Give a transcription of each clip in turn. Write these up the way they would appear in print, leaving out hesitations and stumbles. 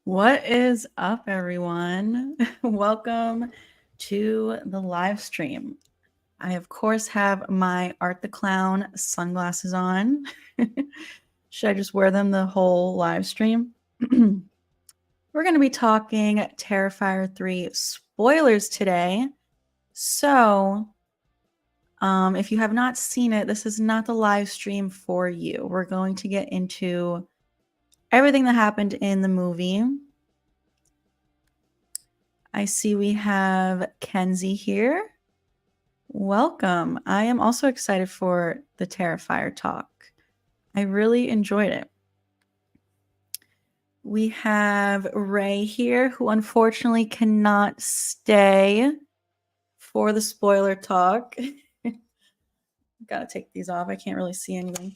What is up, everyone? Welcome to the live stream. I, of course, have my Art the Clown sunglasses on. Should I just wear them the whole live stream? We're going to be talking Terrifier 3 spoilers today. So, if you have not seen it, this is not the live stream for you. We're going to get into everything that happened in the movie. I see we have Kenzie here. Welcome. I am also excited for the Terrifier talk. I really enjoyed it. We have Ray here, who unfortunately cannot stay for the spoiler talk. Gotta take these off. I can't really see anything.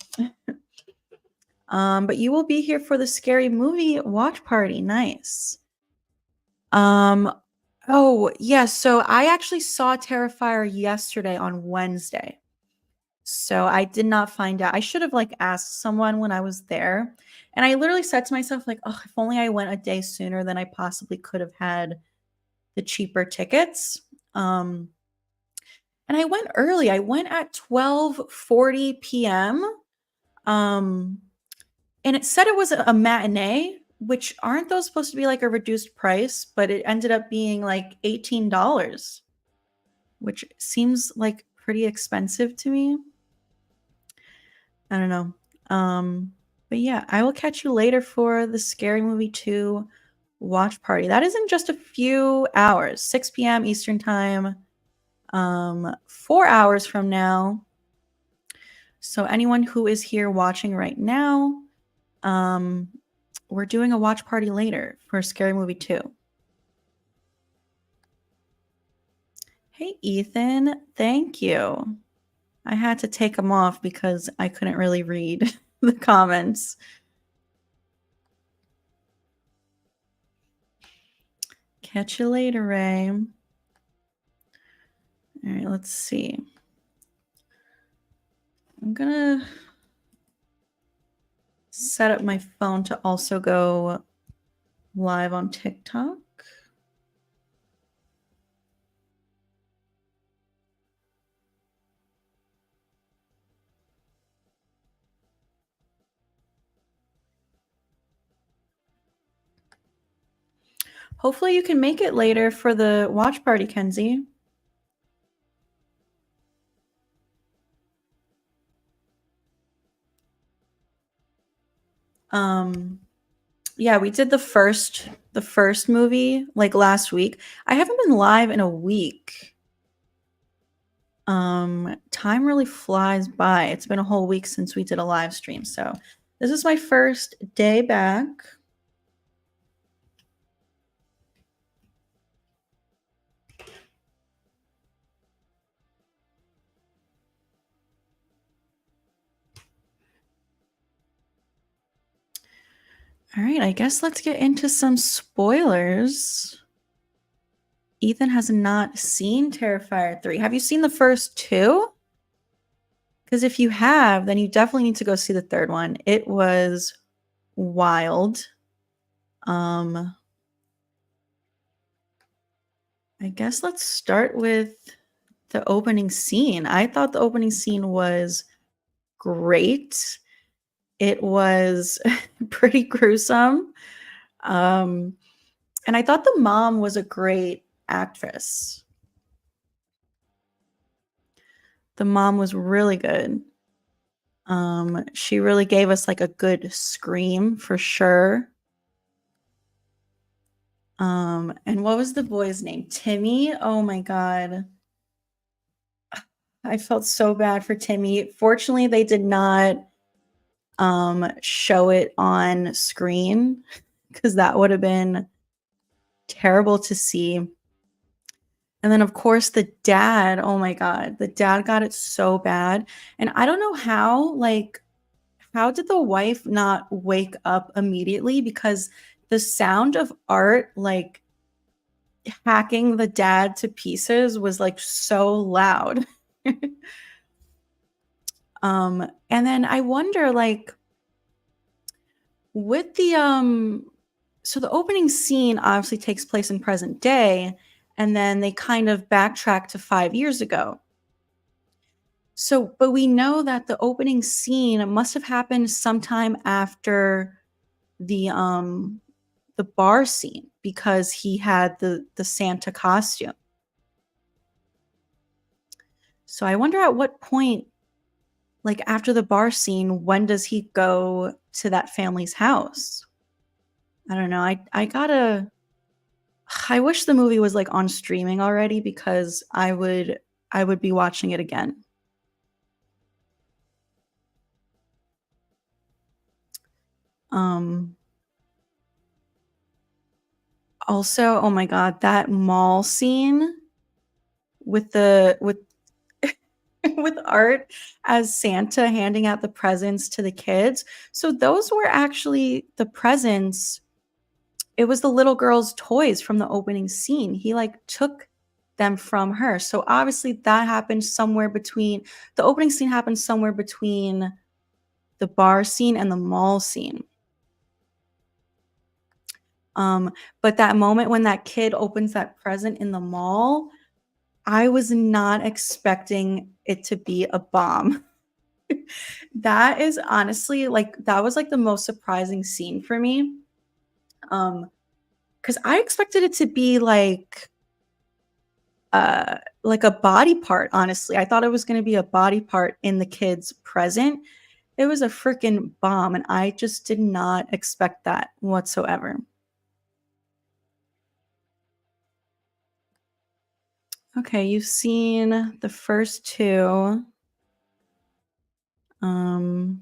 But you will be here for the scary movie watch party. Nice. Oh, yeah. So I actually saw Terrifier yesterday on Wednesday. So I did not find out. I should have asked someone when I was there. And I literally said to myself, oh, if only I went a day sooner, then I possibly could have had the cheaper tickets. And I went early. I went at 12:40 p.m. And it said it was a matinee, which aren't those supposed to be a reduced price, but it ended up being $18, which seems pretty expensive to me. I don't know. But yeah, I will catch you later for the Scary Movie 2 watch party. That is in just a few hours, 6 p.m. Eastern Time, 4 hours from now. So anyone who is here watching right now, we're doing a watch party later for Scary Movie 2. Hey, Ethan. Thank you. I had to take them off because I couldn't really read the comments. Catch you later, Ray. All right, let's see. I'm gonna set up my phone to also go live on TikTok. Hopefully you can make it later for the watch party, Kenzie. Yeah, we did the first movie last week. I haven't been live in a week. Time really flies by. It's been a whole week since we did a live stream. So this is my first day back. All right, I guess let's get into some spoilers. Ethan has not seen Terrifier 3. Have you seen the first two? Because if you have, then you definitely need to go see the third one. It was wild. I guess let's start with the opening scene. I thought the opening scene was great. It was pretty gruesome. And I thought the mom was a great actress. The mom was really good. She really gave us a good scream for sure. And what was the boy's name? Timmy? Oh my God. I felt so bad for Timmy. Fortunately, they did not show it on screen because that would have been terrible to see. And then, of course, the dad. Oh my God. The dad got it so bad. And I don't know how, how did the wife not wake up immediately? Because the sound of Art, hacking the dad to pieces was so loud. And then I wonder, with the So the opening scene obviously takes place in present day, and then they kind of backtrack to 5 years ago. So, but we know that the opening scene must have happened sometime after the bar scene because he had the Santa costume. So I wonder at what point, like after the bar scene, when does he go to that family's house? I don't know. I wish the movie was like on streaming already because I would be watching it again. Um Also, oh my god, that mall scene with the with with Art as Santa handing out the presents to the kids. So those were actually the presents. It was the little girl's toys from the opening scene. He like took them from her. So obviously that happened somewhere between the opening scene happened somewhere between the bar scene and the mall scene. Um, but that moment when that kid opens that present in the mall, I was not expecting it to be a bomb. That is honestly like that was like the most surprising scene for me. Because I expected it to be like a body part, honestly. I thought it was gonna be a body part in the kid's present. It was a freaking bomb, and I just did not expect that whatsoever. Okay, you've seen the first two. Um,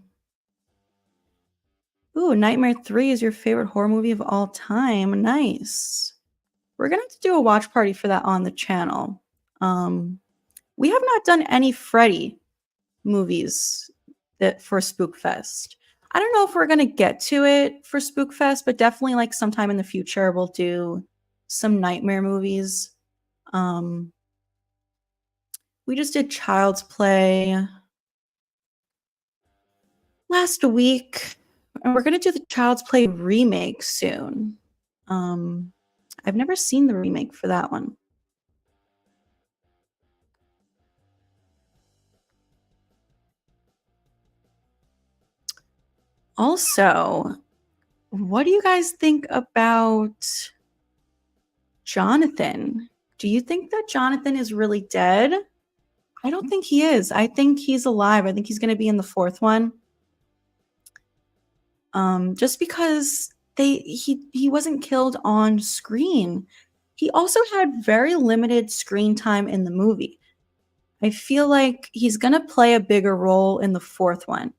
ooh, Nightmare 3 is your favorite horror movie of all time. Nice. We're gonna have to do a watch party for that on the channel. Um, we have not done any Freddy movies that for Spookfest. I don't know if we're gonna get to it for Spookfest, but definitely like sometime in the future we'll do some nightmare movies. Um, we just did Child's Play last week, and we're gonna do the Child's Play remake soon. Um, I've never seen the remake for that one. Also, what do you guys think about Jonathan? Do you think that Jonathan is really dead? I don't think he is. I think he's alive. I think he's going to be in the fourth one. Just because he wasn't killed on screen. He also had very limited screen time in the movie. I feel like he's going to play a bigger role in the fourth one.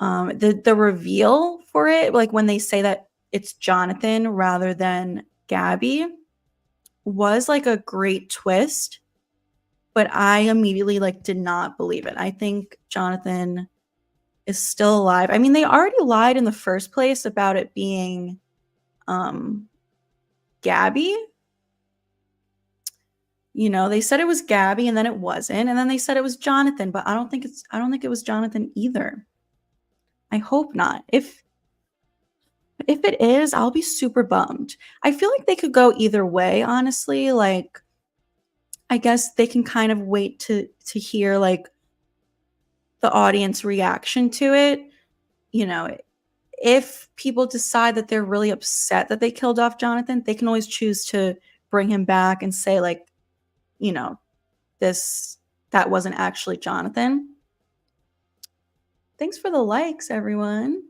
The reveal for it, like when they say that it's Jonathan rather than Gabby, was like a great twist, but I immediately like did not believe it. I think Jonathan is still alive. I mean, they already lied in the first place about it being Gabby. You know, they said it was Gabby and then it wasn't, and then they said it was Jonathan, but I don't think it was Jonathan either. I hope not. If it is, I'll be super bummed. I feel like they could go either way, honestly. Like, I guess they can kind of wait to hear like the audience reaction to it. You know, if people decide that they're really upset that they killed off Jonathan, they can always choose to bring him back and say like, you know, this that wasn't actually Jonathan. Thanks for the likes, everyone.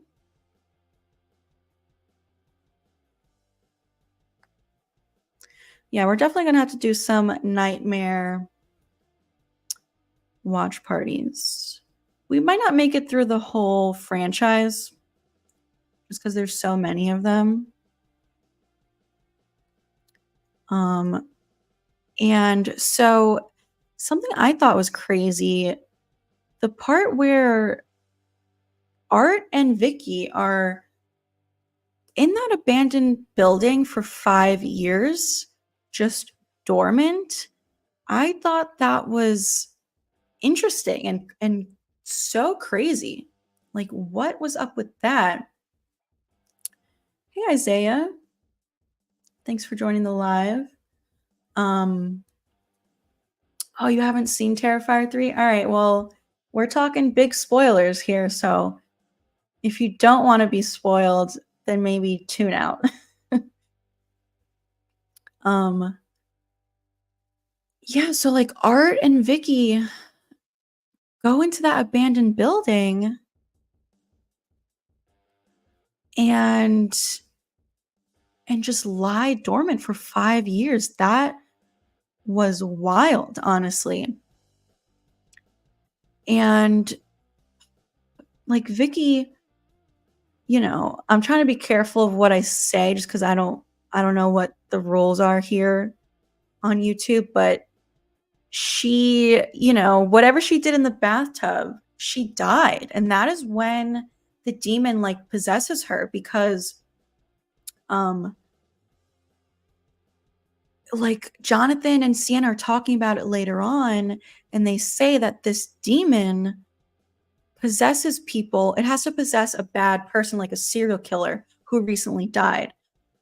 Yeah, we're definitely gonna have to do some nightmare watch parties. We might not make it through the whole franchise just because there's so many of them. And so something I thought was crazy, the part where Art and Vicky are in that abandoned building for 5 years, just dormant. I thought that was interesting and so crazy. Like, what was up with that? Hey, Isaiah. Thanks for joining the live. Oh, you haven't seen Terrifier 3? All right, well, we're talking big spoilers here, so if you don't want to be spoiled, then maybe tune out. Yeah, so like Art and Vicky go into that abandoned building and just lie dormant for 5 years. That was wild, honestly. And like Vicky, I'm trying to be careful of what I say just because I don't know what the rules are here on YouTube, but she, whatever she did in the bathtub, she died. And that is when the demon like possesses her because like Jonathan and Sienna are talking about it later on, and they say that this demon possesses people. It has to possess a bad person, like a serial killer who recently died.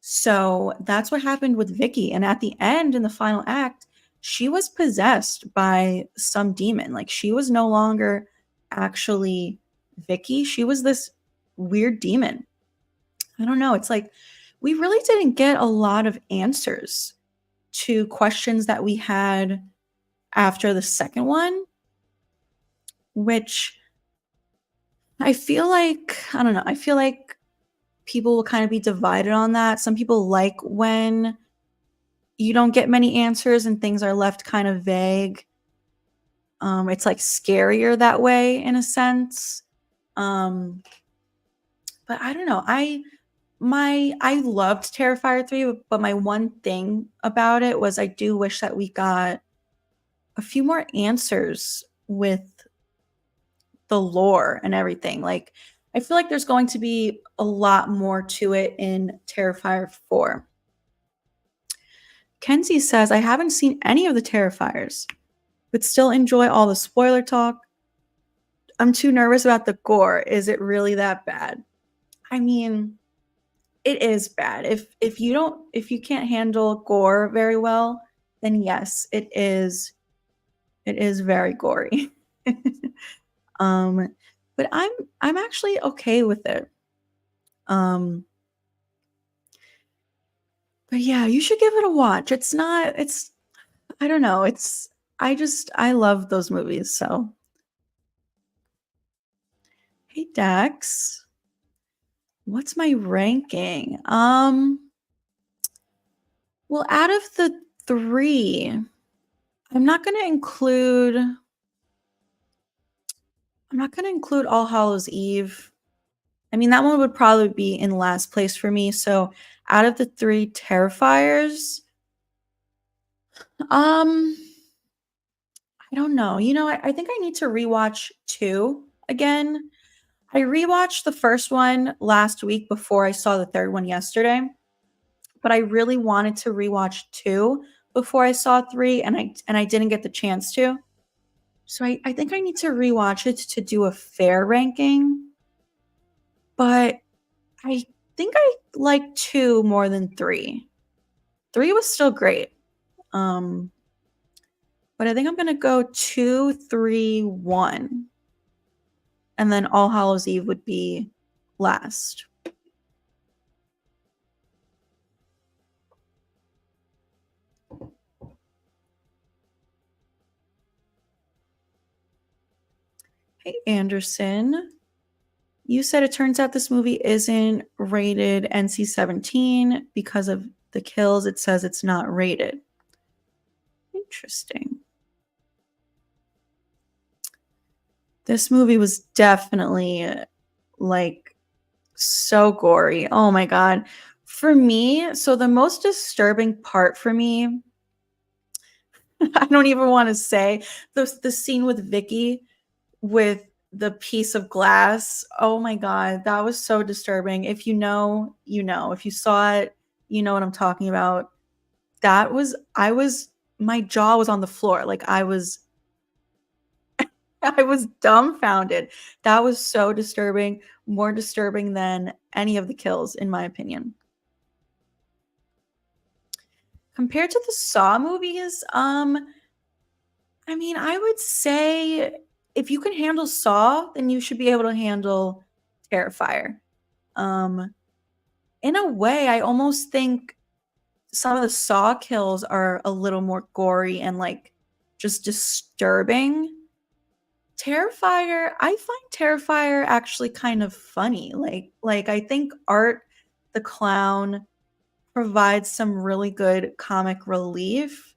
So that's what happened with Vicky. And at the end, in the final act, she was possessed by some demon. Like she was no longer actually Vicky. She was this weird demon. I don't know. It's like we really didn't get a lot of answers to questions that we had after the second one, which I feel like, I don't know, I feel like people will kind of be divided on that. Some people like when you don't get many answers and things are left kind of vague. It's like scarier that way in a sense. But I don't know. I loved Terrifier 3, but my one thing about it was I do wish that we got a few more answers with the lore and everything. Like I feel like there's going to be a lot more to it in Terrifier 4. Kenzie says, I haven't seen any of the Terrifiers, but still enjoy all the spoiler talk. I'm too nervous about the gore. Is it really that bad? I mean, it is bad. If you can't handle gore very well, then yes, it is very gory. But I'm actually okay with it. But yeah, you should give it a watch. I don't know, I love those movies, so. Hey Dax. What's my ranking? Well, out of the 3, I'm not gonna include All Hallows Eve. I mean, that one would probably be in last place for me. So out of the 3 Terrifiers, I don't know. I think I need to rewatch 2 again. I rewatched the first one last week before I saw the third one yesterday, but I really wanted to rewatch 2 before I saw 3, and I didn't get the chance to. So I think I need to rewatch it to do a fair ranking. But I think I like 2 more than 3. 3 was still great. But I think I'm gonna go 2, 3, 1. And then All Hallows Eve would be last. Hey, Anderson. You said it turns out this movie isn't rated NC-17 because of the kills. It says it's not rated. Interesting. This movie was definitely like so gory. Oh my God. For me, so the most disturbing part for me, I don't even want to say, the scene with Vicky with the piece of glass. Oh my God, that was so disturbing. If you know, you know. If you saw it, you know what I'm talking about. My jaw was on the floor. Like I was dumbfounded. That was so disturbing, more disturbing than any of the kills, in my opinion. Compared to the Saw movies, I mean, I would say if you can handle Saw, then you should be able to handle Terrifier. Um, in a way, I almost think some of the Saw kills are a little more gory and like just disturbing. I find Terrifier actually kind of funny. Like I think Art the Clown provides some really good comic relief.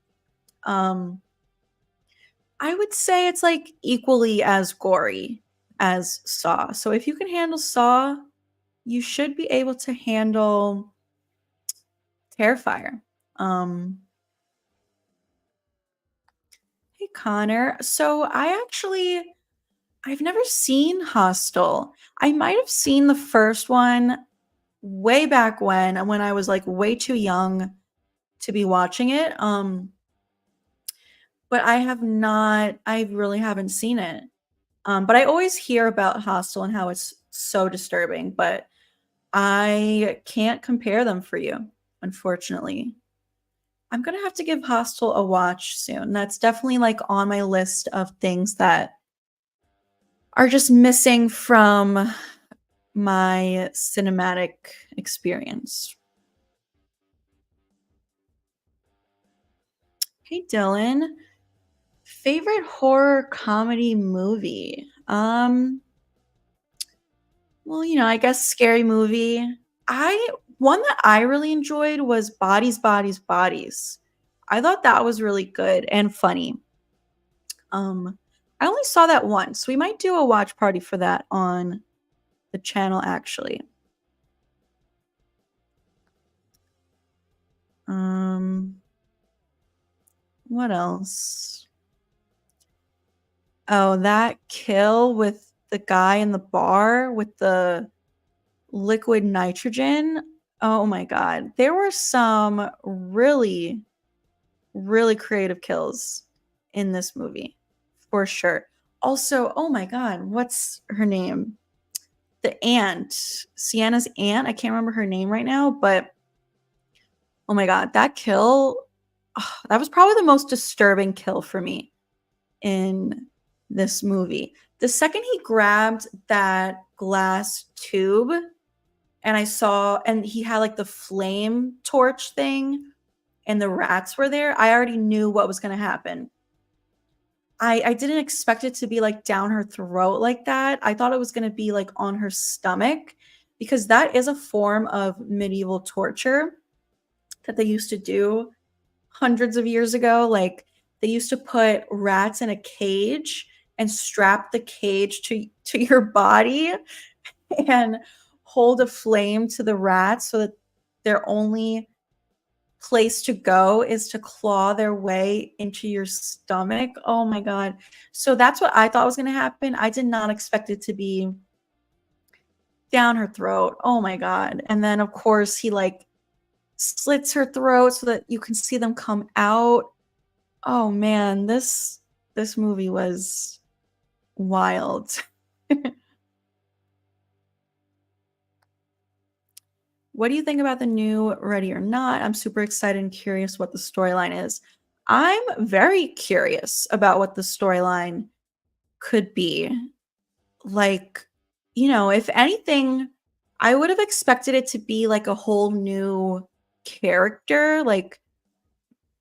Um, I would say it's like equally as gory as Saw. So if you can handle Saw, you should be able to handle Terrifier. Um, hey Connor. So I've never seen Hostel. I might have seen the first one way back when I was like way too young to be watching it. But I really haven't seen it. But I always hear about Hostel and how it's so disturbing, but I can't compare them for you, unfortunately. I'm gonna have to give Hostel a watch soon. That's definitely like on my list of things that are just missing from my cinematic experience. Hey Dylan, favorite horror comedy movie? Well, I guess scary movie. I One that I really enjoyed was Bodies, Bodies, Bodies. I thought that was really good and funny. I only saw that once. We might do a watch party for that on the channel actually. Um, what else? Oh, that kill with the guy in the bar with the liquid nitrogen. Oh my god. There were some really really creative kills in this movie for sure. Also, oh my god, what's her name? The aunt, Sienna's aunt. I can't remember her name right now, but oh my god, that kill, that was probably the most disturbing kill for me in this movie. The second he grabbed that glass tube and he had like the flame torch thing and the rats were there, I already knew what was going to happen. I didn't expect it to be like down her throat like that. I thought it was going to be like on her stomach because that is a form of medieval torture that they used to do hundreds of years ago. Like they used to put rats in a cage and strap the cage to your body and hold a flame to the rats so that their only place to go is to claw their way into your stomach. Oh my god. So that's what I thought was going to happen. I did not expect it to be down her throat. Oh my god. And then of course he like slits her throat so that you can see them come out. Oh man, this movie was wild. What do you think about the new Ready or Not? I'm super excited and curious what the storyline is. I'm very curious about what the storyline could be. Like, if anything, I would have expected it to be like a whole new character. Like,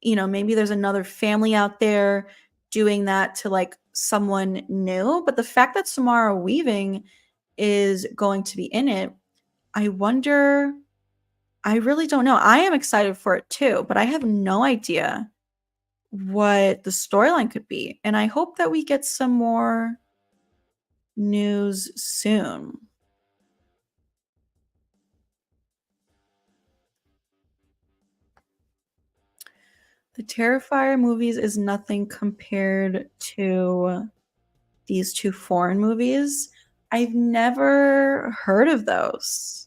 maybe there's another family out there doing that to like someone new. But the fact that Samara Weaving is going to be in it, I wonder. I really don't know. I am excited for it too, but I have no idea what the storyline could be. And I hope that we get some more news soon. The Terrifier movies is nothing compared to these two foreign movies. I've never heard of those.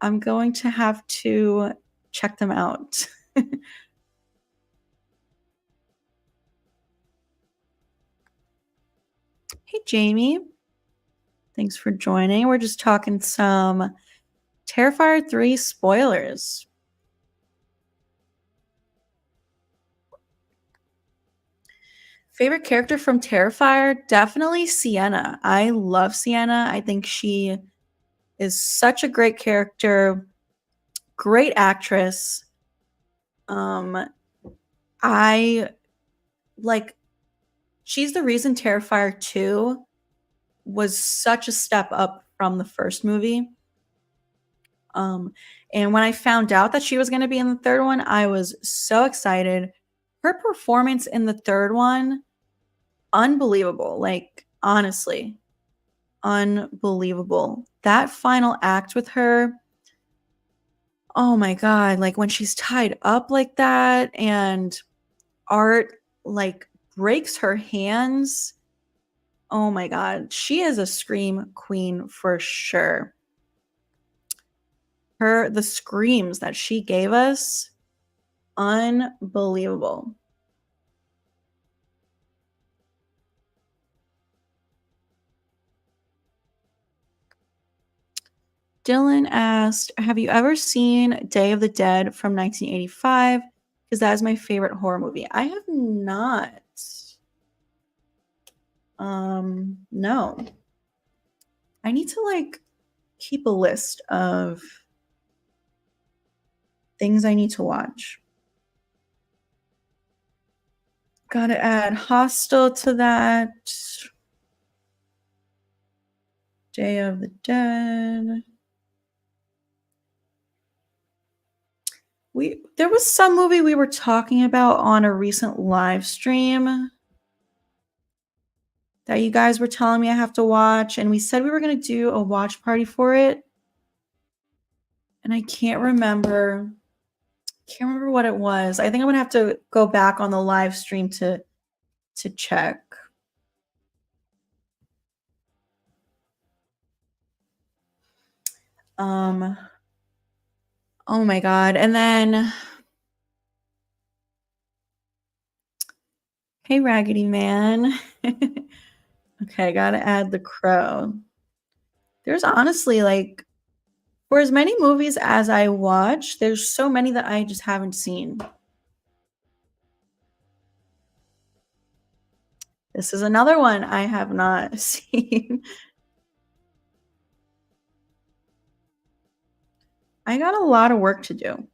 I'm going to have to check them out. Hey, Jamie. Thanks for joining. We're just talking some Terrifier 3 spoilers. Favorite character from Terrifier? Definitely Sienna. I love Sienna. I think she is such a great character, great actress. I like she's the reason Terrifier 2 was such a step up from the first movie. And when I found out that she was going to be in the third one, I was so excited. Her performance in the third one, unbelievable. Like, honestly, unbelievable. That final act with her, oh my God. Like, when she's tied up like that and Art, like, breaks her hands. Oh my God. She is a scream queen for sure. The screams that she gave us, unbelievable. Dylan asked, have you ever seen Day of the Dead from 1985? Because that is my favorite horror movie. I have not. No. I need to like keep a list of things I need to watch. Gotta add Hostel to that. Day of the Dead. There was some movie we were talking about on a recent live stream that you guys were telling me I have to watch, and we said we were going to do a watch party for it. And I can't remember what it was. I think I'm going to have to go back on the live stream to check. Oh my God. And then hey Raggedy Man. Okay, I got to add The Crow. There's honestly like for as many movies as I watch, there's so many that I just haven't seen. This is another one I have not seen. I got a lot of work to do.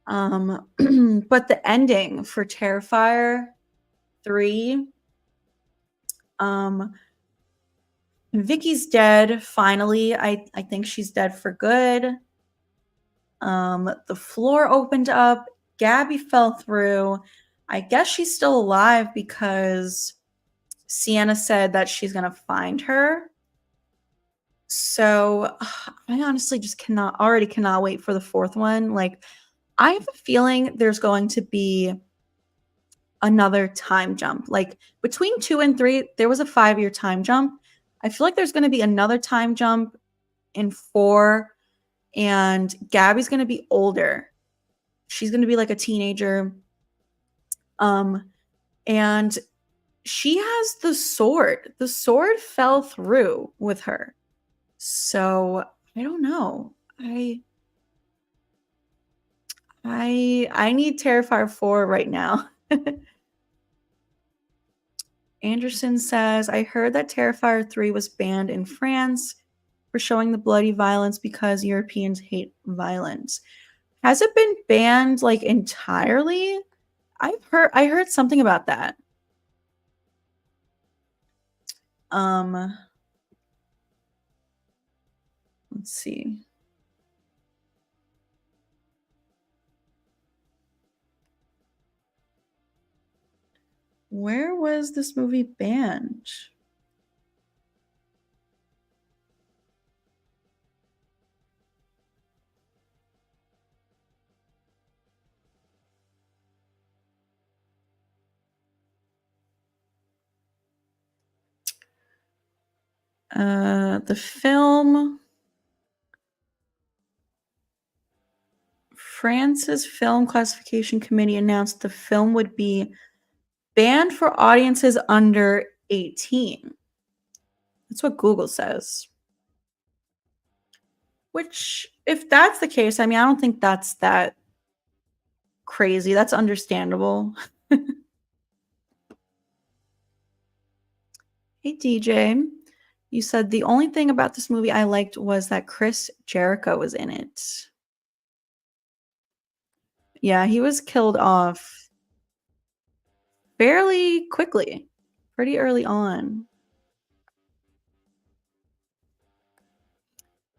But the ending for Terrifier 3, Vicky's dead, finally. I think she's dead for good. The floor opened up, Gabby fell through. I guess she's still alive because Sienna said that she's gonna find her. So I honestly just cannot wait for the fourth one. Like, I have a feeling there's going to be another time jump. Like between 2 and 3, there was a 5-year time jump. I feel like there's going to be another time jump in 4, and Gabby's going to be older. She's going to be like a teenager. And she has the sword. The sword fell through with her. So I don't know. I need Terrifier 4 right now. Anderson says, I heard that Terrifier 3 was banned in France for showing the bloody violence because Europeans hate violence. Has it been banned like entirely? I heard something about that. Let's see. Where was this movie banned? The film, France's Film Classification Committee announced the film would be banned for audiences under 18. That's what Google says. Which, if that's the case, I mean, I don't think that's that crazy. That's understandable. Hey, DJ. You said the only thing about this movie I liked was that Chris Jericho was in it. Yeah, he was killed off fairly quickly, pretty early on.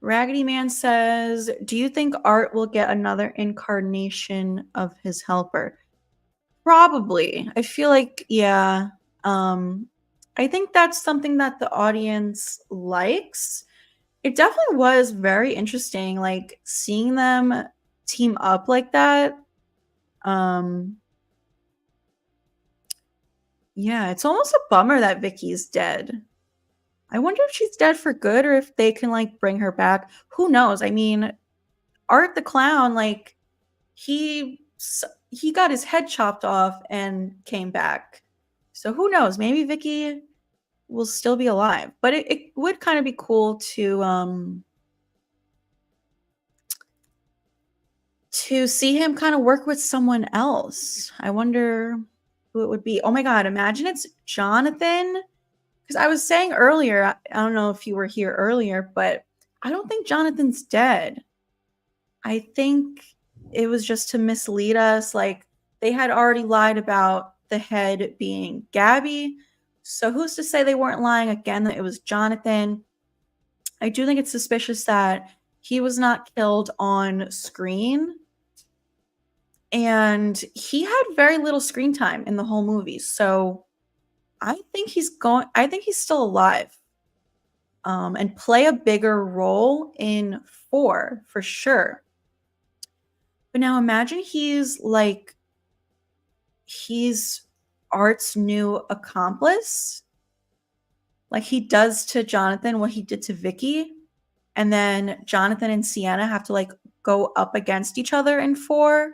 Raggedy Man says, do you think Art will get another incarnation of his helper? Probably. I feel like, yeah. I think that's something that the audience likes. It definitely was very interesting, like seeing them team up like that. Um, yeah, it's almost a bummer that Vicky's dead. I wonder if she's dead for good or if they can like bring her back. Who knows? I mean, Art the Clown, like he he got his head chopped off and came back. So who knows? Maybe Vicky will still be alive. But it would kind of be cool to see him kind of work with someone else. I wonder who it would be. Oh my god, imagine it's Jonathan. Because I was saying earlier, I don't know if you were here earlier, but I don't think Jonathan's dead. I think it was just to mislead us. Like they had already lied about the head being Gabby. So who's to say they weren't lying again that it was Jonathan? I do think it's suspicious that he was not killed on screen. And he had very little screen time in the whole movie. So I think he's still alive. And play a bigger role in 4 for sure. But now imagine he's Art's new accomplice. Like he does to Jonathan what he did to Vicky. And then Jonathan and Sienna have to like go up against each other in 4.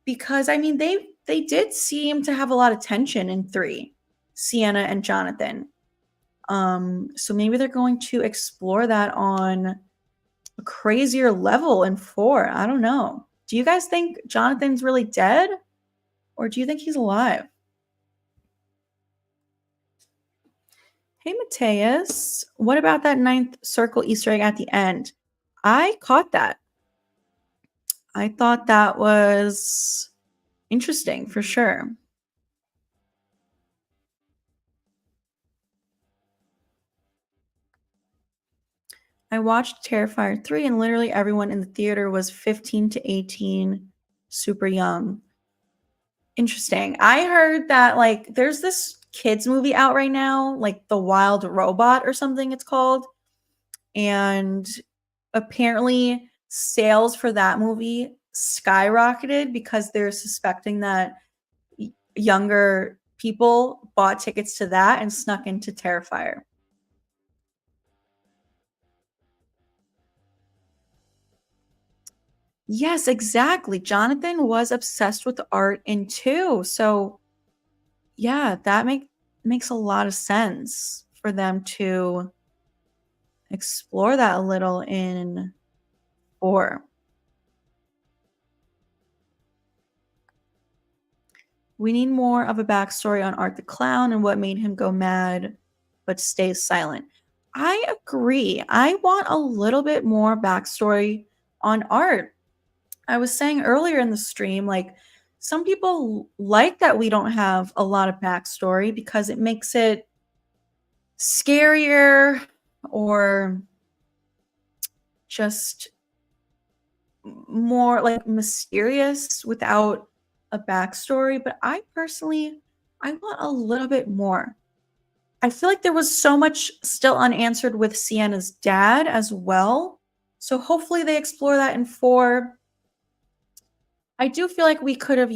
Because I mean they did seem to have a lot of tension in 3, Sienna and Jonathan. So maybe they're going to explore that on a crazier level in 4. I don't know. Do you guys think Jonathan's really dead? Or do you think he's alive? Hey, Mateus. What about that 9th circle Easter egg at the end? I caught that. I thought that was interesting for sure. I watched Terrifier 3 and literally everyone in the theater was 15 to 18, super young. Interesting. I heard that like there's this kids movie out right now, like The Wild Robot or something it's called. And apparently sales for that movie skyrocketed because they're suspecting that younger people bought tickets to that and snuck into Terrifier. Yes, exactly. Jonathan was obsessed with art in 2. So, yeah, that makes a lot of sense for them to explore that a little in 4. We need more of a backstory on Art the Clown and what made him go mad but stay silent. I agree. I want a little bit more backstory on Art. I was saying earlier in the stream, like, some people like that we don't have a lot of backstory because it makes it scarier or just more like mysterious without a backstory. But I personally, I want a little bit more. I feel like there was so much still unanswered with Sienna's dad as well. So hopefully they explore that in 4. I do feel like we could have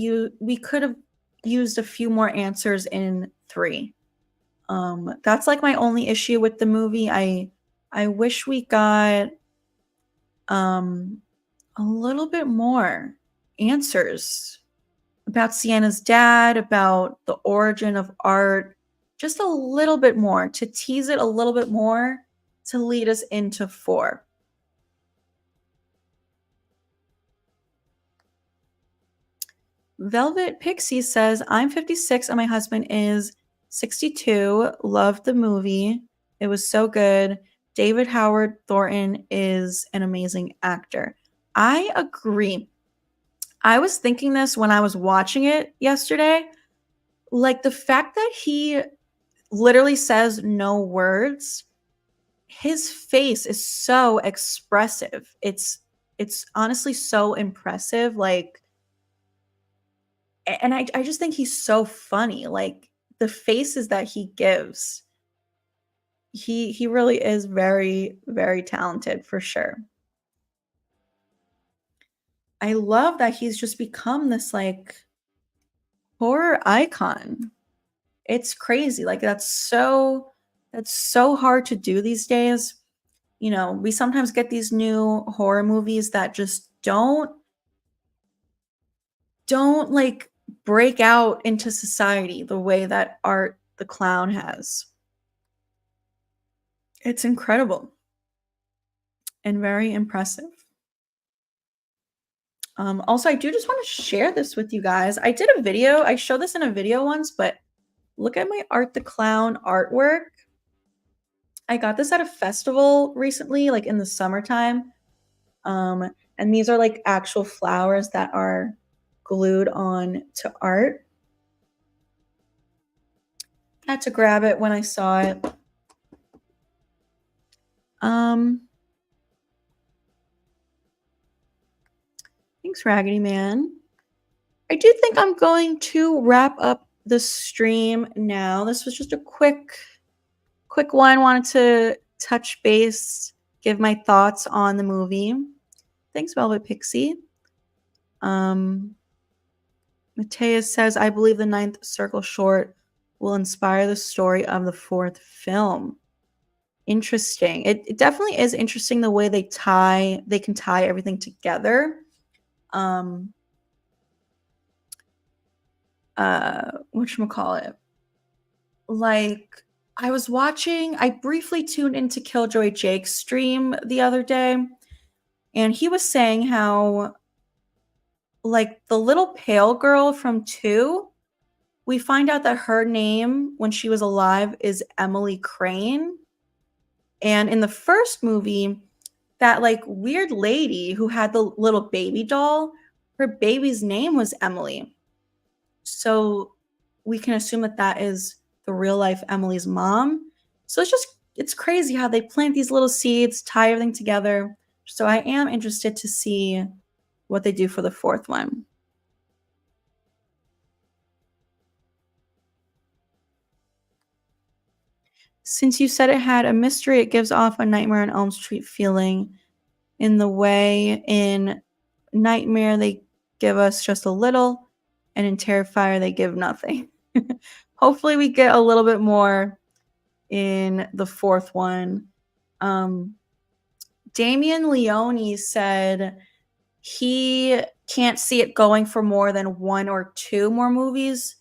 used a few more answers in 3. That's like my only issue with the movie. I wish we got a little bit more answers about Sienna's dad, about the origin of Art, just a little bit more to tease it a little bit more to lead us into 4. Velvet Pixie says, I'm 56 and my husband is 62. Loved the movie. It was so good. David Howard Thornton is an amazing actor. I agree. I was thinking this when I was watching it yesterday. Like the fact that he literally says no words, his face is so expressive. It's honestly so impressive. Like, and I just think he's so funny. Like the faces that he gives, he really is very, very talented for sure. I love that he's just become this like horror icon. It's crazy. Like that's so hard to do these days. You know, we sometimes get these new horror movies that just don't like break out into society the way that Art the Clown has. It's incredible and very impressive. Also, I do just want to share this with you guys. I did a video. I showed this in a video once, but look at my Art the Clown artwork. I got this at a festival recently, like in the summertime. And these are like actual flowers that are glued on to art. I had to grab it when I saw it. Thanks, Raggedy Man. I do think I'm going to wrap up the stream now. This was just a quick one. Wanted to touch base, give my thoughts on the movie. Thanks, Velvet Pixie. Mateus says, I believe the Ninth Circle short will inspire the story of the fourth film. Interesting. It definitely is interesting the way they can tie everything together. Whatchamacallit? Like, I briefly tuned into Killjoy Jake's stream the other day, and he was saying how, like, the little pale girl from 2, we find out that her name when she was alive is Emily Crane. And in the first movie, that like weird lady who had the little baby doll, her baby's name was Emily. So we can assume that that is the real life Emily's mom. So it's crazy how they plant these little seeds, tie everything together. So I am interested to see what they do for the fourth one. Since you said it had a mystery, it gives off a Nightmare on Elm Street feeling in the way in Nightmare they give us just a little, and in Terrifier they give nothing. Hopefully we get a little bit more in the fourth one. Damian Leone said he can't see it going for more than 1 or 2 more movies.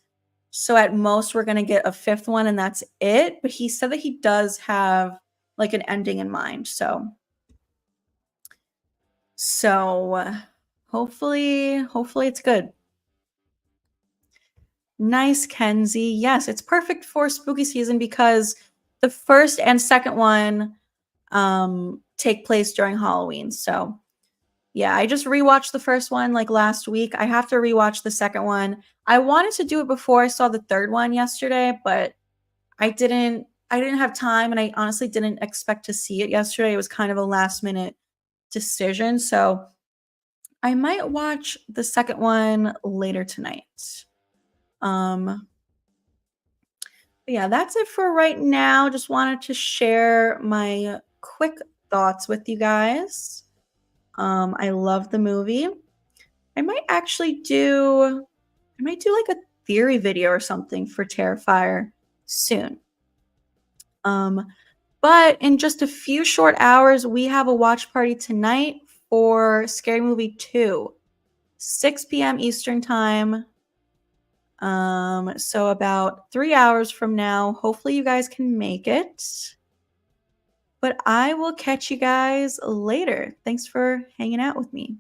So at most we're going to get a 5th one and that's it. But he said that he does have like an ending in mind. So hopefully it's good. Nice, Kenzie. Yes, it's perfect for spooky season because the first and second one take place during Halloween. So yeah, I just rewatched the first one like last week. I have to rewatch the second one. I wanted to do it before I saw the third one yesterday, but I didn't have time, and I honestly didn't expect to see it yesterday. It was kind of a last minute decision. So I might watch the second one later tonight. Yeah, that's it for right now. Just wanted to share my quick thoughts with you guys. I love the movie. I might do like a theory video or something for Terrifier soon. But in just a few short hours, we have a watch party tonight for Scary Movie 2, 6 p.m. Eastern Time. So about 3 hours from now, hopefully you guys can make it. But I will catch you guys later. Thanks for hanging out with me.